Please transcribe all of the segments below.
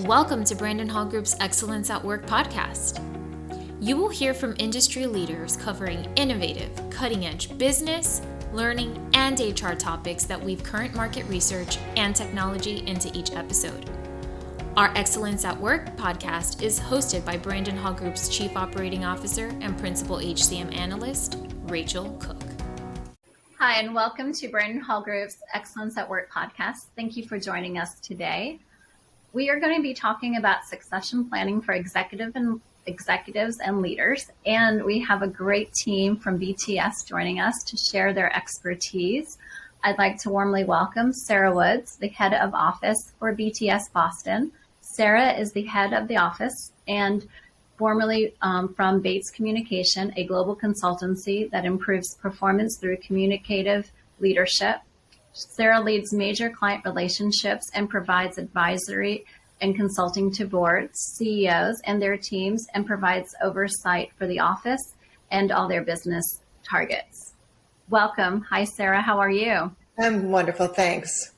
Welcome to Brandon Hall Group's Excellence at Work podcast. You will hear from industry leaders covering innovative, cutting-edge business, learning, and HR topics that weave current market research and technology into each episode. Our Excellence at Work podcast is hosted by Brandon Hall Group's Chief Operating Officer and Principal HCM Analyst, Rachel Cook. Hi, and welcome to Brandon Hall Group's Excellence at Work podcast. Thank you for joining us today. We are going to be talking about succession planning for executives and leaders, and we have a great team from BTS joining us to share their expertise. I'd like to warmly welcome Sarah Woods, the head of office for BTS Boston. Sarah is the head of the office and formerly from Bates Communication, a global consultancy that improves performance through communicative leadership. Sarah leads major client relationships and provides advisory and consulting to boards, CEOs, and their teams, and provides oversight for the office and all their business targets. Welcome. Hi, Sarah. How are you? I'm wonderful. Thanks.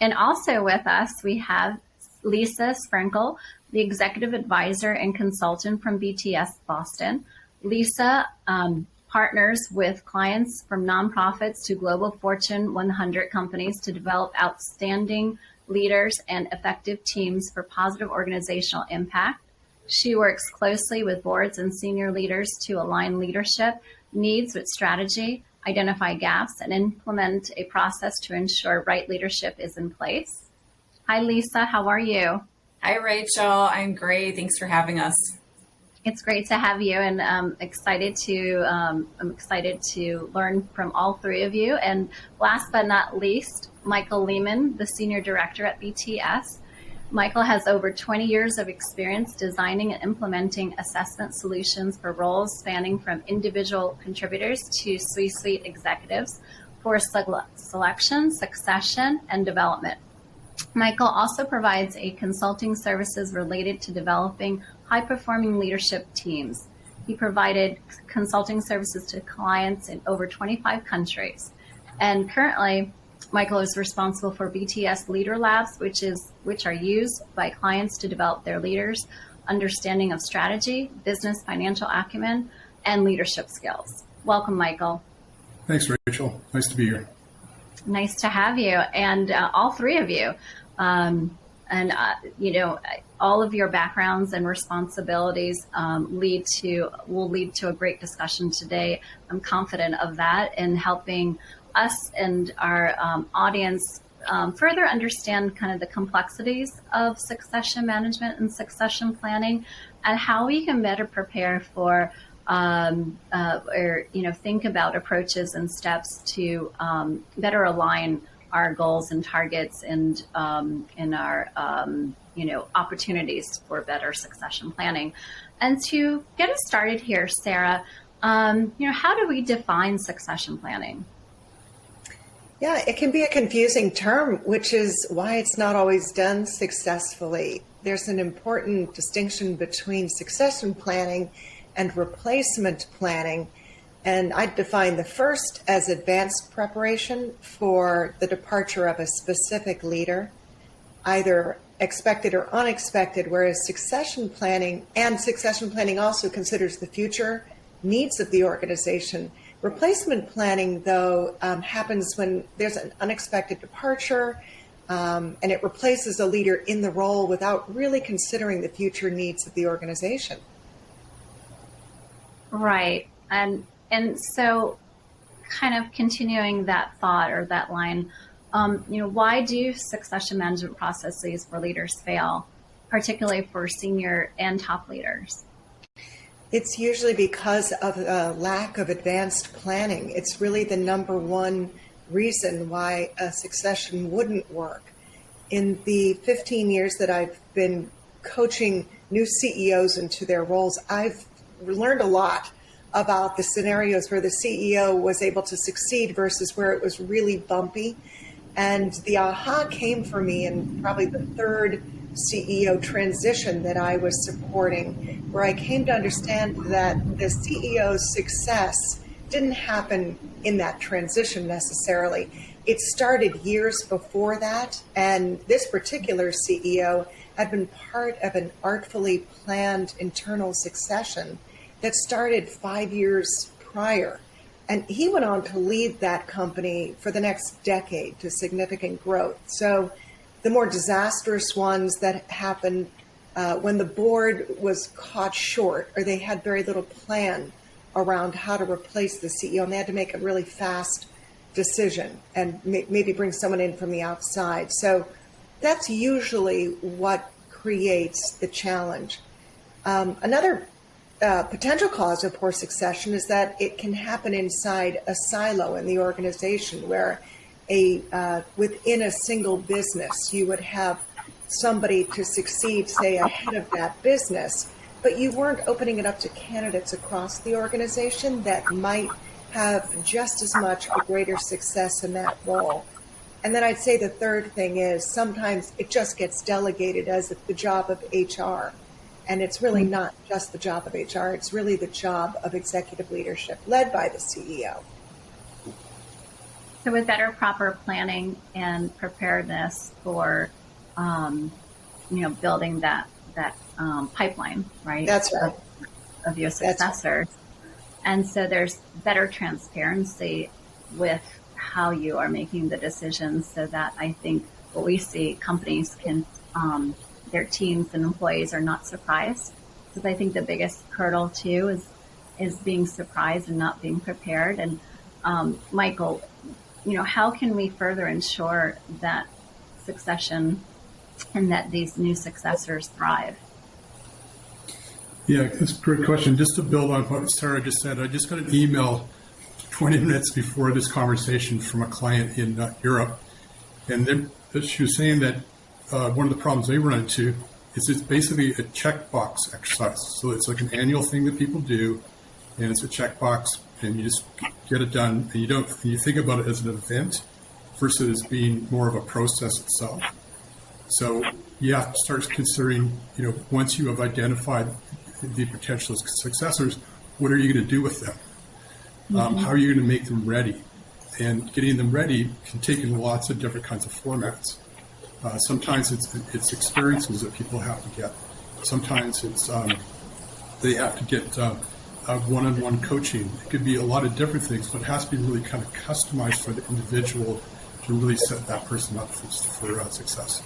And also with us, we have Lisa Sprenkel, the executive advisor and consultant from BTS Boston. Lisa partners with clients from nonprofits to global Fortune 100 companies to develop outstanding leaders and effective teams for positive organizational impact. She works closely with boards and senior leaders to align leadership needs with strategy, identify gaps, and implement a process to ensure right leadership is in place. Hi, Lisa. How are you? Hi, Rachel. I'm great. Thanks for having us. It's great to have you, and I'm excited to learn from all three of you. And last but not least, Michael Lehman, the senior director at BTS. Michael has over 20 years of experience designing and implementing assessment solutions for roles spanning from individual contributors to C-suite executives for selection, succession, and development. Michael also provides a consulting services related to developing high-performing leadership teams. He provided consulting services to clients in over 25 countries. And currently, Michael is responsible for BTS Leader Labs, which are used by clients to develop their leaders' understanding of strategy, business, financial acumen, and leadership skills. Welcome, Michael. Thanks, Rachel. Nice to be here. Nice to have you, and all three of you. All of your backgrounds and responsibilities will lead to a great discussion today. I'm confident of that in helping us and our audience further understand kind of the complexities of succession management and succession planning, and how we can better prepare for think about approaches and steps to better align our goals and targets and in our opportunities for better succession planning. And to get us started here, Sarah, how do we define succession planning? Yeah, it can be a confusing term, which is why it's not always done successfully. There's an important distinction between succession planning and replacement planning. And I define the first as advanced preparation for the departure of a specific leader, either expected or unexpected, whereas succession planning also considers the future needs of the organization. Replacement planning, though, happens when there's an unexpected departure, and it replaces a leader in the role without really considering the future needs of the organization. Right. And so kind of continuing that thought or that line, why do succession management processes for leaders fail, particularly for senior and top leaders? It's usually because of a lack of advanced planning. It's really the number one reason why a succession wouldn't work. In the 15 years that I've been coaching new CEOs into their roles, I've learned a lot about the scenarios where the CEO was able to succeed versus where it was really bumpy. And the aha came for me in probably the third CEO transition that I was supporting, where I came to understand that the CEO's success didn't happen in that transition necessarily, it started years before that. And this particular CEO had been part of an artfully planned internal succession that started 5 years prior. And he went on to lead that company for the next decade to significant growth. So the more disastrous ones that happened when the board was caught short or they had very little plan around how to replace the CEO, and they had to make a really fast decision and maybe bring someone in from the outside. So that's usually what creates the challenge. Another potential cause of poor succession is that it can happen inside a silo in the organization where within a single business, you would have somebody to succeed, say, ahead of that business, but you weren't opening it up to candidates across the organization that might have just as much or greater success in that role. And then I'd say the third thing is sometimes it just gets delegated as the job of HR. And it's really not just the job of HR, it's really the job of executive leadership led by the CEO. So with better proper planning and preparedness for, building that pipeline, right? That's right. Of your successors. And so there's better transparency with how you are making the decisions so that I think what we see companies can, their teams and employees are not surprised. Because I think the biggest hurdle too is being surprised and not being prepared. And Michael, how can we further ensure that succession and that these new successors thrive? Yeah, that's a great question. Just to build on what Sarah just said, I just got an email 20 minutes before this conversation from a client in Europe. And she was saying that one of the problems they run into is it's basically a checkbox exercise. So it's like an annual thing that people do, and it's a checkbox, and you just get it done. And you think about it as an event versus being more of a process itself. So you have to start considering, once you have identified the potential successors, what are you going to do with them? How are you going to make them ready? And getting them ready can take in lots of different kinds of formats. Sometimes it's experiences that people have to get. Sometimes it's they have to get one-on-one coaching. It could be a lot of different things, but it has to be really kind of customized for the individual to really set that person up for success.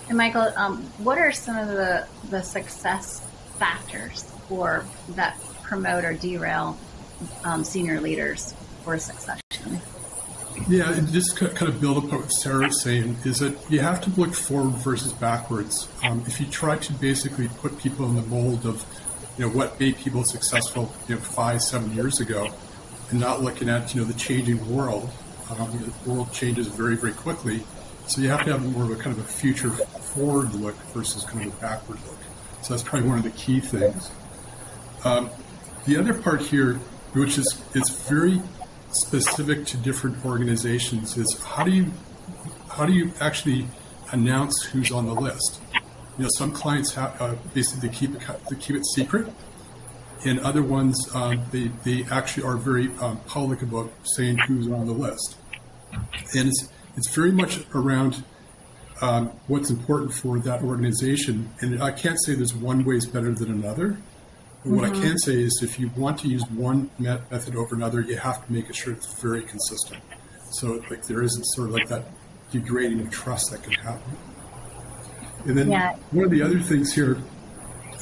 And Michael, what are some of the success factors for that promote or derail senior leaders for succession? Yeah, and just kind of build up what Sarah's saying is that you have to look forward versus backwards. If you try to basically put people in the mold of, what made people successful, 5-7 years ago, and not looking at, the changing world, the world changes very, very quickly. So you have to have more of a kind of a future forward look versus kind of a backward look. So that's probably one of the key things. The other part here, which is very specific to different organizations, is how do you actually announce who's on the list? Some clients basically keep it secret, and other ones they actually are very public about saying who's on the list. And it's very much around what's important for that organization. And I can't say there's one way is better than another. But what I can say is if you want to use one method over another, you have to make sure it's very consistent. So there isn't sort of like that degrading of trust that can happen. And then one of the other things here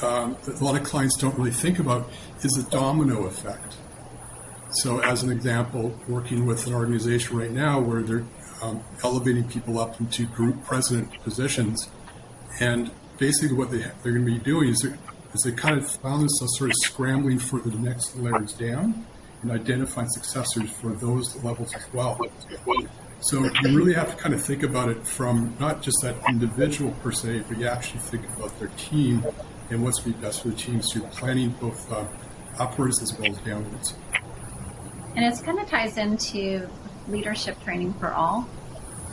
that a lot of clients don't really think about is the domino effect. So as an example, working with an organization right now where they're elevating people up into group president positions, and basically what they're going to be doing is they kind of found themselves sort of scrambling for the next layers down and identifying successors for those levels as well. So you really have to kind of think about it from not just that individual per se, but you actually think about their team and what's going to be best for the team. So you're planning both upwards as well as downwards. And it kind of ties into leadership training for all,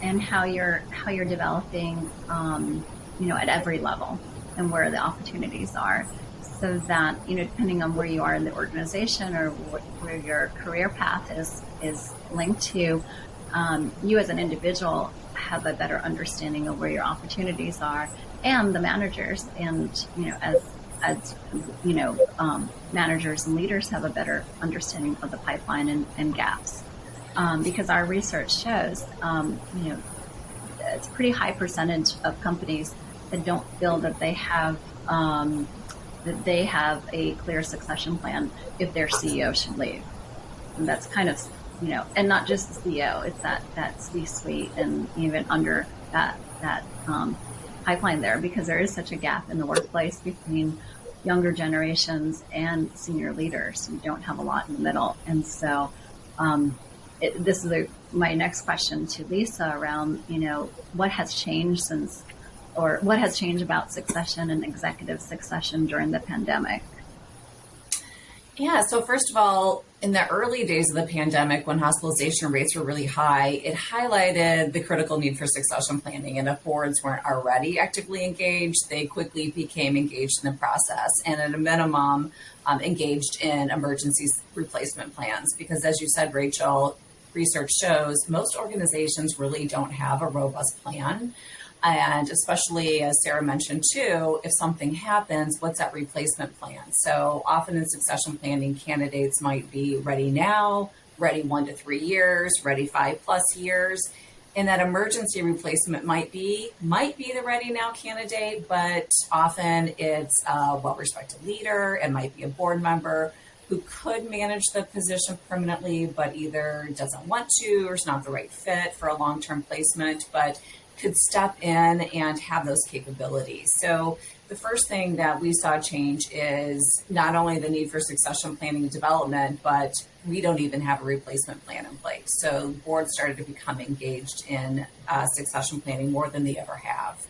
and how you're developing, at every level and where the opportunities are, so that depending on where you are in the organization or where your career path is linked to, you as an individual have a better understanding of where your opportunities are, and the managers, and as managers and leaders have a better understanding of the pipeline and gaps, because our research shows it's a pretty high percentage of companies that don't feel that they have a clear succession plan if their CEO should leave. And that's kind of, and not just the CEO, it's that C-suite and even under that pipeline there, because there is such a gap in the workplace between younger generations and senior leaders. You don't have a lot in the middle. And so this is my next question to Lisa around, what has changed what has changed about succession and executive succession during the pandemic? Yeah, so first of all, in the early days of the pandemic, when hospitalization rates were really high, it highlighted the critical need for succession planning. And if boards weren't already actively engaged, they quickly became engaged in the process, and at a minimum, engaged in emergency replacement plans. Because as you said, Rachel, research shows most organizations really don't have a robust plan. And especially, as Sarah mentioned too, if something happens, what's that replacement plan? So often in succession planning, candidates might be ready now, ready 1 to 3 years, ready 5+ years. And that emergency replacement might be the ready now candidate, but often it's a well-respected leader. It might be a board member who could manage the position permanently, but either doesn't want to or is not the right fit for a long-term placement, but could step in and have those capabilities. So the first thing that we saw change is not only the need for succession planning and development, but we don't even have a replacement plan in place. So boards started to become engaged in succession planning more than they ever have.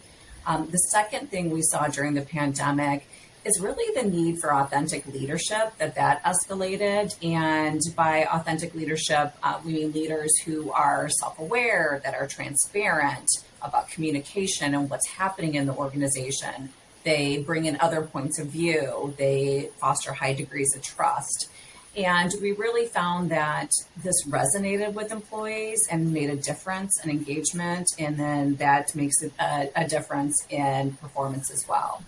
The second thing we saw during the pandemic is really the need for authentic leadership, that escalated. And by authentic leadership, we mean leaders who are self-aware, that are transparent about communication and what's happening in the organization. They bring in other points of view. They foster high degrees of trust. And we really found that this resonated with employees and made a difference in engagement. And then that makes a difference in performance as well.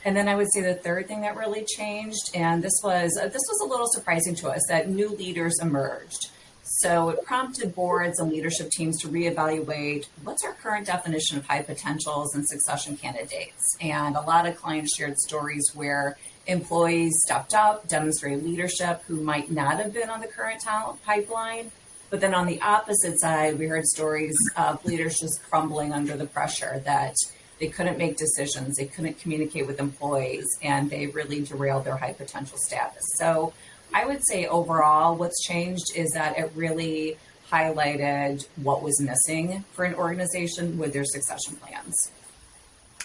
And then I would say the third thing that really changed, and this was a little surprising to us, that new leaders emerged. So it prompted boards and leadership teams to reevaluate what's our current definition of high potentials and succession candidates. And a lot of clients shared stories where employees stepped up, demonstrated leadership who might not have been on the current talent pipeline. But then on the opposite side, we heard stories of leaders just crumbling under the pressure, that they couldn't make decisions, they couldn't communicate with employees, and they really derailed their high potential status. So I would say overall, what's changed is that it really highlighted what was missing for an organization with their succession plans.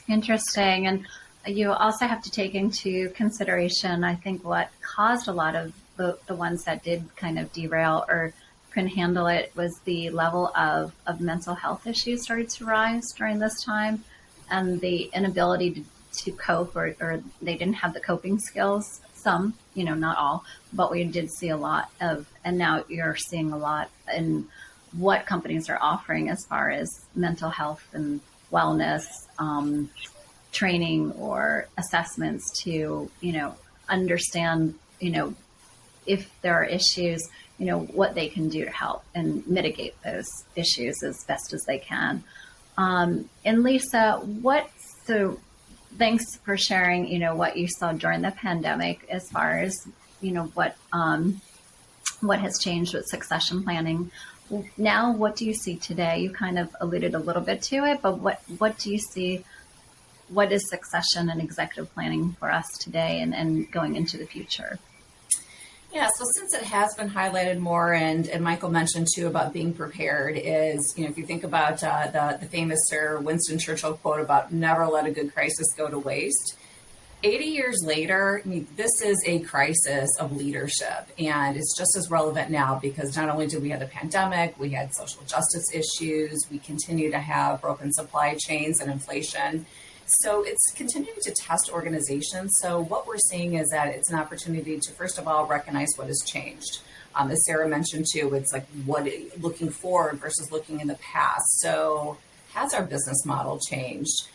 Interesting. And you also have to take into consideration, I think, what caused a lot of the ones that did kind of derail or couldn't handle it was the level of mental health issues started to rise during this time, and the inability to cope, or they didn't have the coping skills. Some, not all, but we did see a lot of, and now you're seeing a lot in what companies are offering as far as mental health and wellness, training or assessments to, understand, if there are issues, what they can do to help and mitigate those issues as best as they can. And Lisa, thanks for sharing, what you saw during the pandemic as far as, what has changed with succession planning. Now, what do you see today? You kind of alluded a little bit to it, but what do you see? What is succession and executive planning for us today and going into the future? Yeah, so since it has been highlighted more, and Michael mentioned too about being prepared, is, if you think about the famous Sir Winston Churchill quote about never let a good crisis go to waste. 80 years later, this is a crisis of leadership, and it's just as relevant now because not only did we have the pandemic, we had social justice issues, we continue to have broken supply chains and inflation. So it's continuing to test organizations. So what we're seeing is that it's an opportunity to, first of all, recognize what has changed. As Sarah mentioned too, it's like looking forward versus looking in the past. So has our business model changed?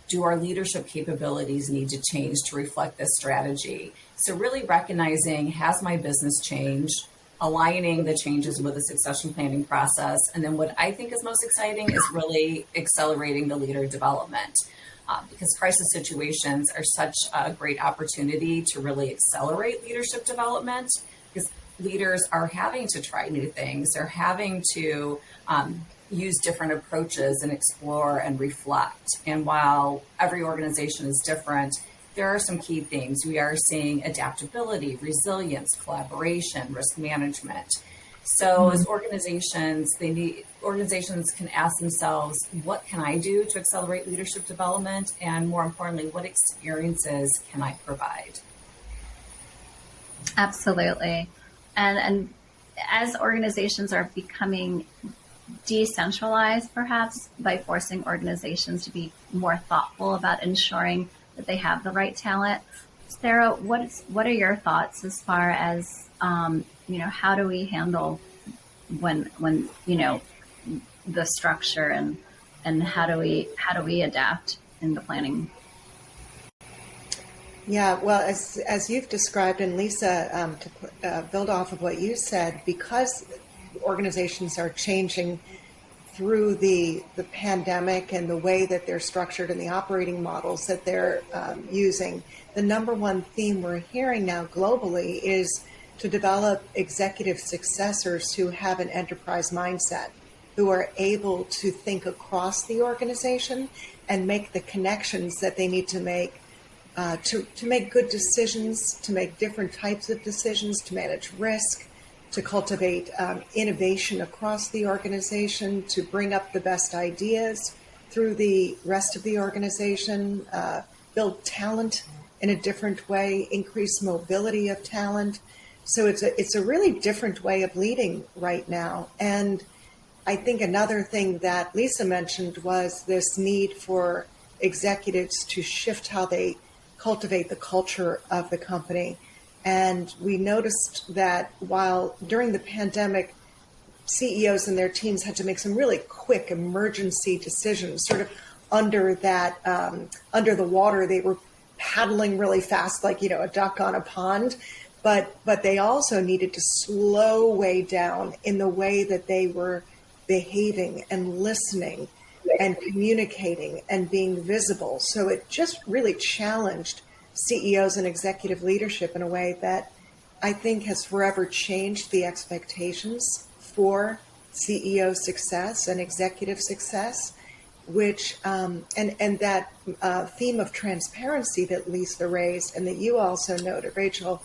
Do our leadership capabilities need to change to reflect this strategy? So really recognizing, has my business changed? Aligning the changes with the succession planning process. And then what I think is most exciting is really accelerating the leader development. Because crisis situations are such a great opportunity to really accelerate leadership development, because leaders are having to try new things. They're having to use different approaches and explore and reflect. And while every organization is different, there are some key themes. We are seeing adaptability, resilience, collaboration, risk management. So as organizations, organizations can ask themselves, what can I do to accelerate leadership development? And more importantly, what experiences can I provide? Absolutely. And as organizations are becoming decentralized, perhaps by forcing organizations to be more thoughtful about ensuring that they have the right talent. Sarah, what are your thoughts as far as how do we handle when the structure and how do we adapt in the planning? Yeah, well, as you've described, and Lisa, to build off of what you said, because organizations are changing through the pandemic and the way that they're structured and the operating models that they're using, the number one theme we're hearing now globally is to develop executive successors who have an enterprise mindset, who are able to think across the organization and make the connections that they need to make to make good decisions, to make different types of decisions, to manage risk, to cultivate innovation across the organization, to bring up the best ideas through the rest of the organization, build talent in a different way, increase mobility of talent. So it's a really different way of leading right now. And I think another thing that Lisa mentioned was this need for executives to shift how they cultivate the culture of the company. And we noticed that while during the pandemic, CEOs and their teams had to make some really quick emergency decisions, sort of under the water. They were paddling really fast, like, a duck on a pond. But they also needed to slow way down in the way that they were behaving and listening and communicating and being visible. So it just really challenged CEOs and executive leadership in a way that I think has forever changed the expectations for CEO success and executive success, which and that theme of transparency that Lisa raised and that you also noted, Rachel,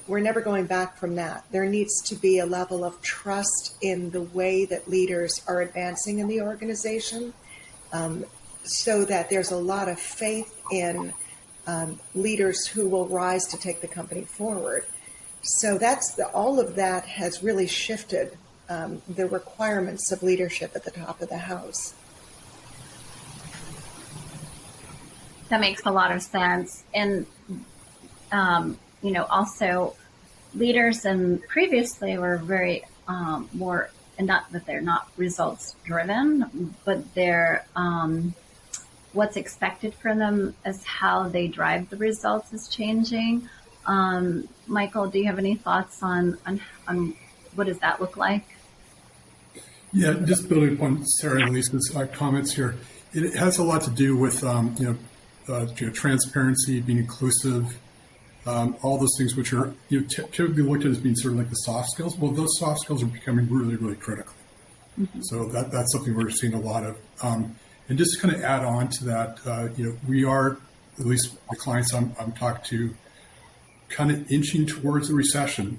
we're never going back from that. There needs to be a level of trust in the way that leaders are advancing in the organization, so that there's a lot of faith in leaders who will rise to take the company forward. So all of that has really shifted the requirements of leadership at the top of the house. That makes a lot of sense. And also leaders and previously were very more, and not that they're not results driven, but they're what's expected from them as how they drive the results is changing. Michael, do you have any thoughts on what does that look like? Yeah, just building upon Sarah and Lisa's comments here, it has a lot to do with transparency, being inclusive, all those things which are typically looked at as being sort of like the soft skills. Well, those soft skills are becoming really, really critical. Mm-hmm. So that's something we're seeing a lot of. And just to kind of add on to that, we are, at least the clients I'm talking to, kind of inching towards a recession.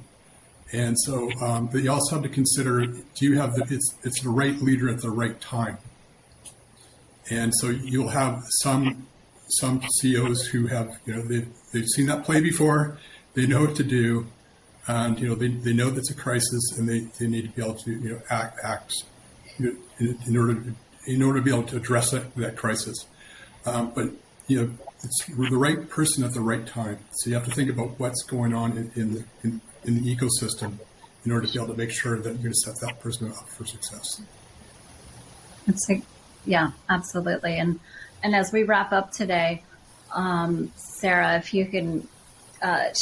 And so, but you also have to consider, do you have it's the right leader at the right time? And so you'll have some CEOs who have, they've seen that play before, they know what to do, and, they know that's a crisis and they need to be able to, act in order to be able to address that crisis. But, it's the right person at the right time. So you have to think about what's going on in in the ecosystem in order to be able to make sure that you're going to set that person up for success. Yeah, absolutely. And as we wrap up today, Sarah, if you can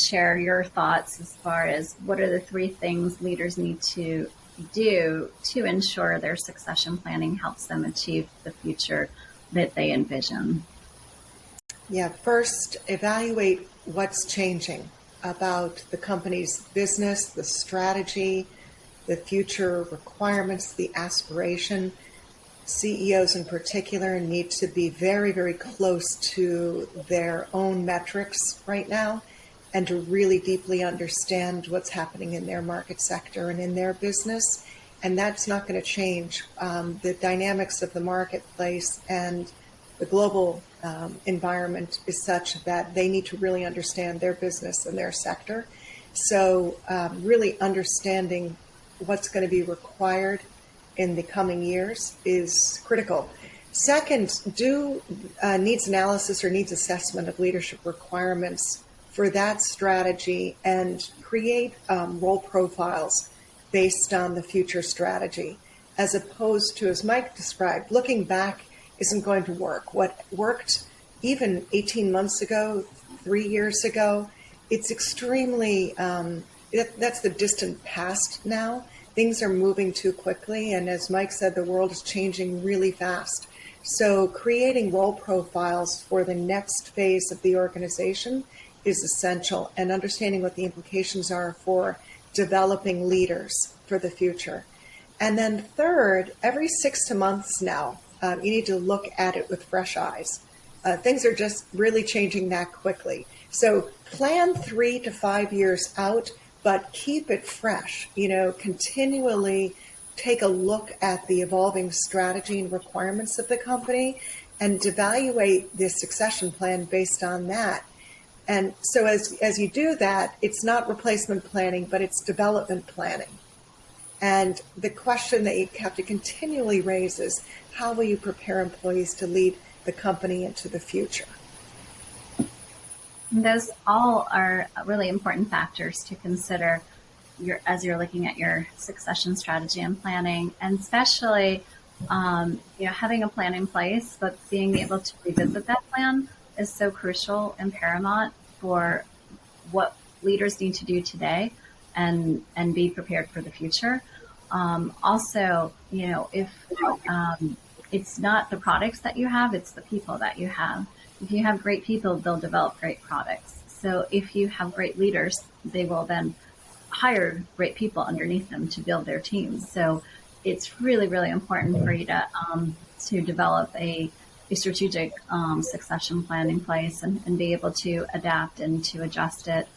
share your thoughts as far as what are the 3 things leaders need to do to ensure their succession planning helps them achieve the future that they envision. Yeah, first, evaluate what's changing about the company's business, the strategy, the future requirements, the aspiration. CEOs in particular need to be very, very close to their own metrics right now and to really deeply understand what's happening in their market sector and in their business. And that's not going to change. The dynamics of the marketplace and the global environment is such that they need to really understand their business and their sector. So really understanding what's going to be required in the coming years is critical. Second, do needs analysis or needs assessment of leadership requirements for that strategy and create role profiles based on the future strategy, as opposed to, as Mike described, looking back isn't going to work. What worked even 18 months ago, 3 years ago, it's extremely, that's the distant past now. Things are moving too quickly, and as Mike said, the world is changing really fast. So creating role profiles for the next phase of the organization is essential, and understanding what the implications are for developing leaders for the future. And then third, every 6 months now, you need to look at it with fresh eyes. Things are just really changing that quickly. So plan 3 to 5 years out, but keep it fresh. Continually take a look at the evolving strategy and requirements of the company and evaluate the succession plan based on that. And so as you do that, it's not replacement planning, but it's development planning. And the question that you have to continually raise is, how will you prepare employees to lead the company into the future? And those all are really important factors to consider as you're looking at your succession strategy and planning, and especially having a plan in place, but being able to revisit that plan is so crucial and paramount for what leaders need to do today and be prepared for the future. Also, if it's not the products that you have, it's the people that you have. If you have great people, they'll develop great products. So if you have great leaders, they will then hire great people underneath them to build their teams. So it's really, really important for you to develop a strategic succession plan in place and be able to adapt and to adjust it,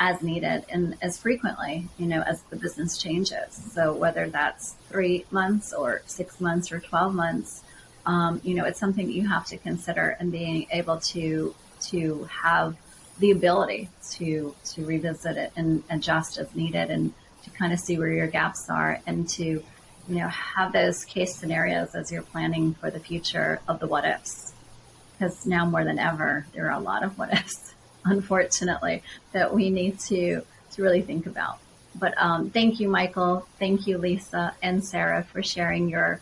as needed and as frequently, as the business changes. So whether that's 3 months or 6 months or 12 months, it's something that you have to consider, and being able to have the ability to revisit it and adjust as needed, and to kind of see where your gaps are, and to have those case scenarios as you're planning for the future of the what ifs. Because now more than ever, there are a lot of what ifs, unfortunately, that we need to really think about. But thank you, Michael. Thank you, Lisa and Sarah, for sharing your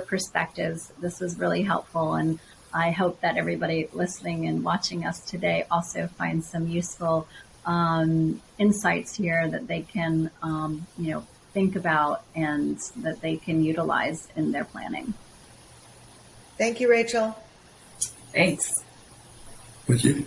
perspectives. This was really helpful, and I hope that everybody listening and watching us today also finds some useful insights here that they can think about and that they can utilize in their planning. Thank you, Rachel. Thanks. Thank you.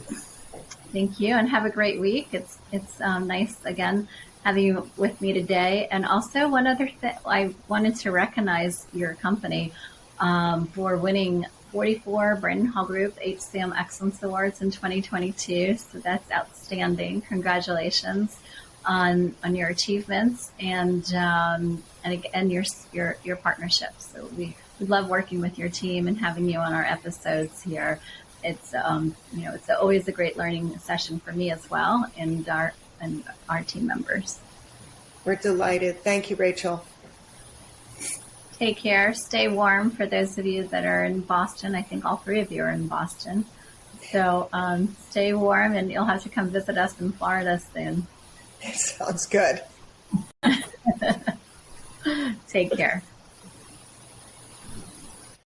Thank you, and have a great week. It's nice again having you with me today. And also, one other thing, I wanted to recognize your company for winning 44 Brandon Hall Group HCM Excellence Awards in 2022. So that's outstanding. Congratulations on your achievements and your partnership. So we love working with your team and having you on our episodes here. It's it's always a great learning session for me as well, and our team members. We're delighted. Thank you, Rachel. Take care. Stay warm for those of you that are in Boston. I think all 3 of you are in Boston. So stay warm, and you'll have to come visit us in Florida soon. It sounds good. Take care.